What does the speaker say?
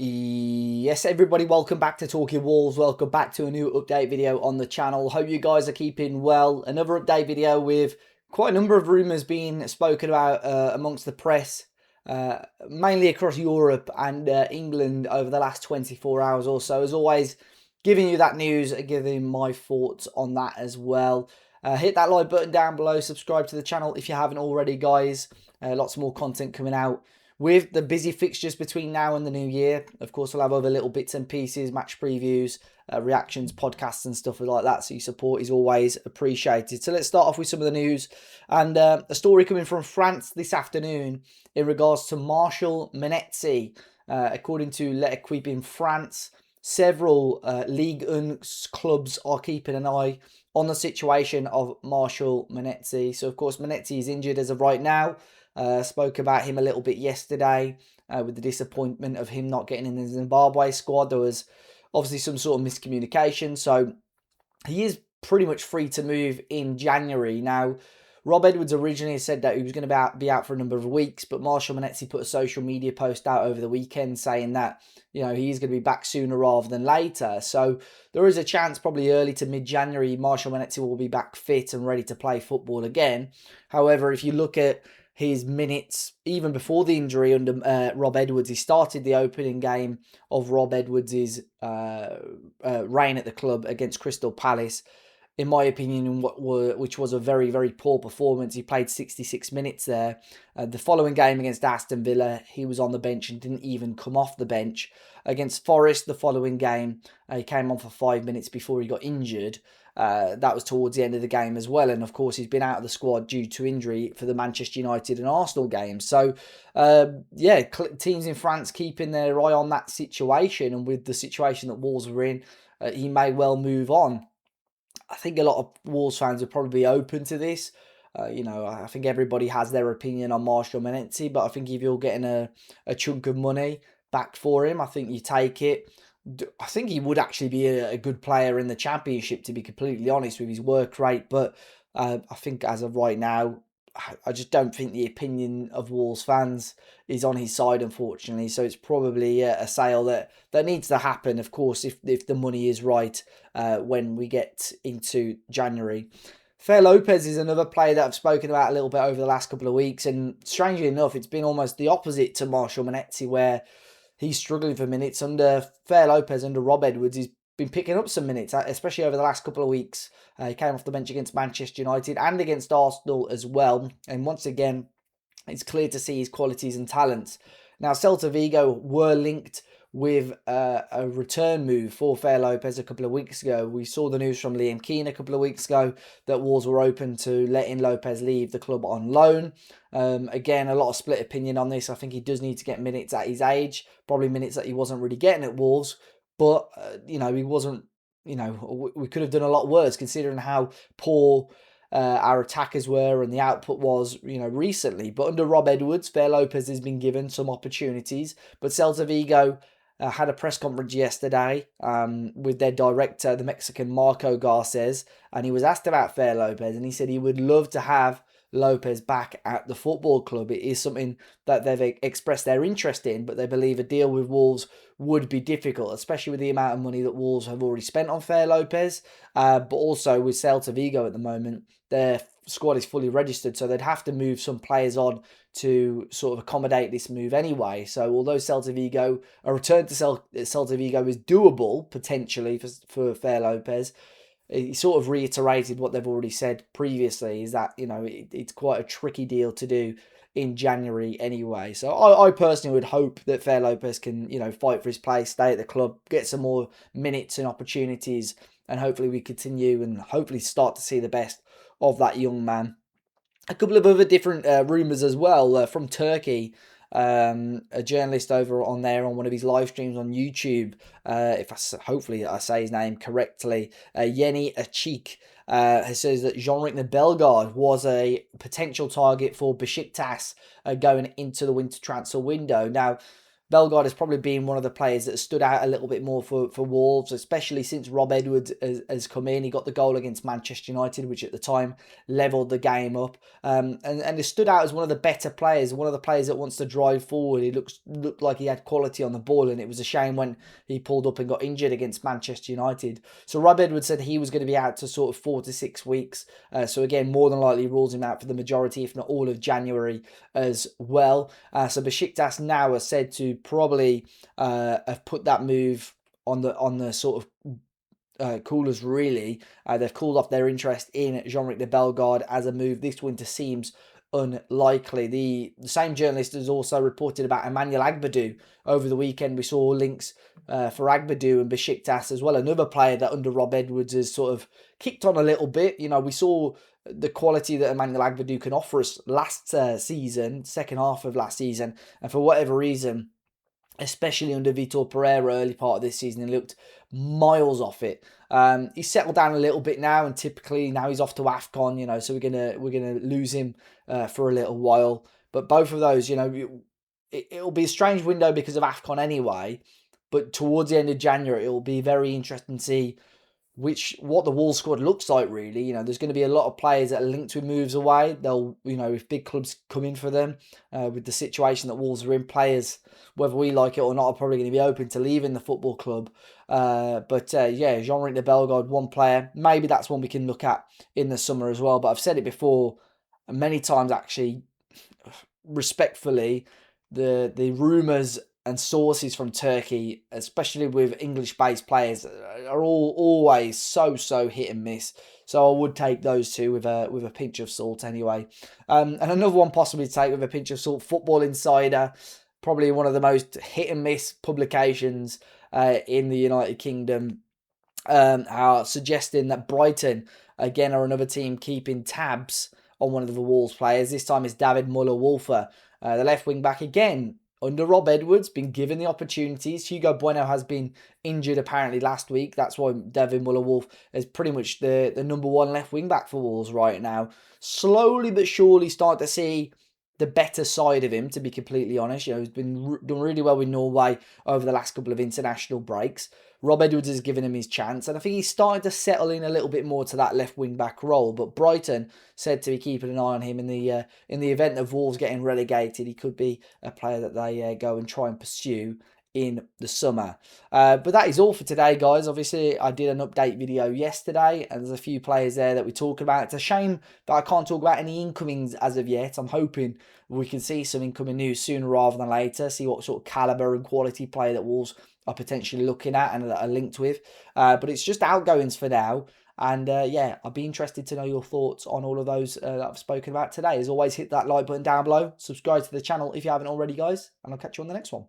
Yes, everybody, welcome back to Talking Wolves. Welcome back to a new update video on the channel. Hope you guys are keeping well. Another update video with quite a number of rumours being spoken about amongst the press, mainly across Europe and England over the last 24 hours or so. As always, giving you that news, giving my thoughts on that as well. Hit that like button down below, subscribe to the channel if you haven't already, guys. Lots more content coming out. With the busy fixtures between now and the new year, of course, we'll have other little bits and pieces, match previews, reactions, podcasts and stuff like that. So your support is always appreciated. So let's start off with some of the news. And a story coming from France this afternoon in regards to Marshall Manetsi. According to L'Equipe in France, several Ligue 1 clubs are keeping an eye on the situation of Marshall Manetsi. So, of course, Manetsi is injured as of right now. Spoke about him a little bit yesterday with the disappointment of him not getting in the Zimbabwe squad. There was obviously some sort of miscommunication. So he is pretty much free to move in January. Now, Rob Edwards originally said that he was going to be out for a number of weeks, but Marshall Manetsi put a social media post out over the weekend saying that, you know, he's going to be back sooner rather than later. So there is a chance probably early to mid-January, Marshall Manetsi will be back fit and ready to play football again. However, if you look at his minutes, even before the injury under Rob Edwards, he started the opening game of Rob Edwards' reign at the club against Crystal Palace. In my opinion, which was a very, very poor performance. He played 66 minutes there. The following game against Aston Villa, he was on the bench and didn't even come off the bench. Against Forest, the following game, he came on for 5 minutes before he got injured. That was towards the end of the game as well. And of course, he's been out of the squad due to injury for the Manchester United and Arsenal games. So, yeah, teams in France keeping their eye on that situation. And with the situation that Wolves are in, he may well move on. I think a lot of Wolves fans would probably be open to this. You know, I think everybody has their opinion on Marshall Manetsi, but I think if you're getting a chunk of money back for him, I think you take it. I think he would actually be a good player in the Championship, to be completely honest, with his work rate. But I think as of right now, I just don't think the opinion of Wolves fans is on his side, unfortunately. So it's probably a sale that needs to happen, of course, if the money is right when we get into January. Lopez is another player that I've spoken about a little bit over the last couple of weeks. And strangely enough, it's been almost the opposite to Marshall Manetsi, where he's struggling for minutes. Under Lopez, under Rob Edwards, he's been picking up some minutes, especially over the last couple of weeks. He came off the bench against Manchester United and against Arsenal as well. And once again, it's clear to see his qualities and talents. Now, Celta Vigo were linked with a return move for Lopez a couple of weeks ago. We saw the news from Liam Keane a couple of weeks ago that Wolves were open to letting Lopez leave the club on loan. Again, a lot of split opinion on this. I think he does need to get minutes at his age, probably minutes that he wasn't really getting at Wolves. But, you know, he wasn't, you know, we could have done a lot worse considering how poor our attackers were and the output was, you know, recently. But under Rob Edwards, Lopez has been given some opportunities. But Celta Vigo had a press conference yesterday with their director, the Mexican Marco Garces, and he was asked about Lopez, and he said he would love to have Lopez back at the football club. It is something that they've expressed their interest in, but they believe a deal with Wolves would be difficult, especially with the amount of money that Wolves have already spent on Lopez, but also with Celta Vigo at the moment, their squad is fully registered, so they'd have to move some players on to sort of accommodate this move anyway. So although Celta Vigo, a return to Celta Vigo is doable potentially for Lopez, he sort of reiterated what they've already said previously, is that, you know, it's quite a tricky deal to do in January anyway. So I personally would hope that Lopez can, you know, fight for his place, stay at the club, get some more minutes and opportunities, and hopefully we continue and hopefully start to see the best of that young man. A couple of other different rumours as well from Turkey. A journalist over on there on one of his live streams on YouTube, hopefully I say his name correctly, Yeni Achik, says that Jean-Rick Belgard was a potential target for Besiktas going into the winter transfer window. Now, Belgard has probably been one of the players that has stood out a little bit more for Wolves, especially since Rob Edwards has come in. He got the goal against Manchester United, which at the time levelled the game up, and he stood out as one of the better players, one of the players that wants to drive forward. He looked like he had quality on the ball, and it was a shame when he pulled up and got injured against Manchester United. So Rob Edwards said he was going to be out to sort of 4 to 6 weeks. So again, more than likely rules him out for the majority, if not all of January as well. So Besiktas now are said to probably have put that move on the sort of coolers really. They've cooled off their interest in Jean-Luc de Bellegarde as a move this winter seems unlikely. The same journalist has also reported about Emmanuel Agbadou over the weekend. We saw links for Agbadou and Besiktas as well. Another player that under Rob Edwards has sort of kicked on a little bit. You know, we saw the quality that Emmanuel Agbadou can offer us last season, second half of last season, and for whatever reason, especially under Vitor Pereira early part of this season, he looked miles off it. He's settled down a little bit now, and typically now he's off to AFCON, you know, so we're gonna lose him for a little while. But both of those, you know, it'll be a strange window because of AFCON anyway. But towards the end of January, it'll be very interesting to see what the Wolves squad looks like, really. You know, there's going to be a lot of players that are linked with moves away. They'll, you know, if big clubs come in for them, with the situation that Wolves are in, players, whether we like it or not, are probably going to be open to leaving the football club. Yeah, Jean-Luc de Bellegarde, one player. Maybe that's one we can look at in the summer as well. But I've said it before many times, actually, respectfully, the rumours and sources from Turkey, especially with English-based players, are always so hit and miss. So I would take those two with a pinch of salt anyway. And another one possibly to take with a pinch of salt, Football Insider, probably one of the most hit and miss publications in the United Kingdom, are suggesting that Brighton, again, are another team keeping tabs on one of the Wolves players. This time it's David Wolfe, the left wing back again. Under Rob Edwards, been given the opportunities. Hugo Bueno has been injured apparently last week. That's why David Wolfe is pretty much the number one left wing back for Wolves right now. Slowly but surely start to see the better side of him, to be completely honest. You know, he's been done really well with Norway over the last couple of international breaks. Rob Edwards has given him his chance, and I think he's starting to settle in a little bit more to that left wing back role. But Brighton said to be keeping an eye on him in the event of Wolves getting relegated. He could be a player that they go and try and pursue in the summer. But that is all for today, guys. Obviously, I did an update video yesterday, and there's a few players there that we talk about. It's a shame that I can't talk about any incomings as of yet. I'm hoping we can see some incoming news sooner rather than later, see what sort of calibre and quality player that Wolves are potentially looking at and that are linked with. But it's just outgoings for now. And yeah, I'd be interested to know your thoughts on all of those that I've spoken about today. As always, hit that like button down below. Subscribe to the channel if you haven't already, guys. And I'll catch you on the next one.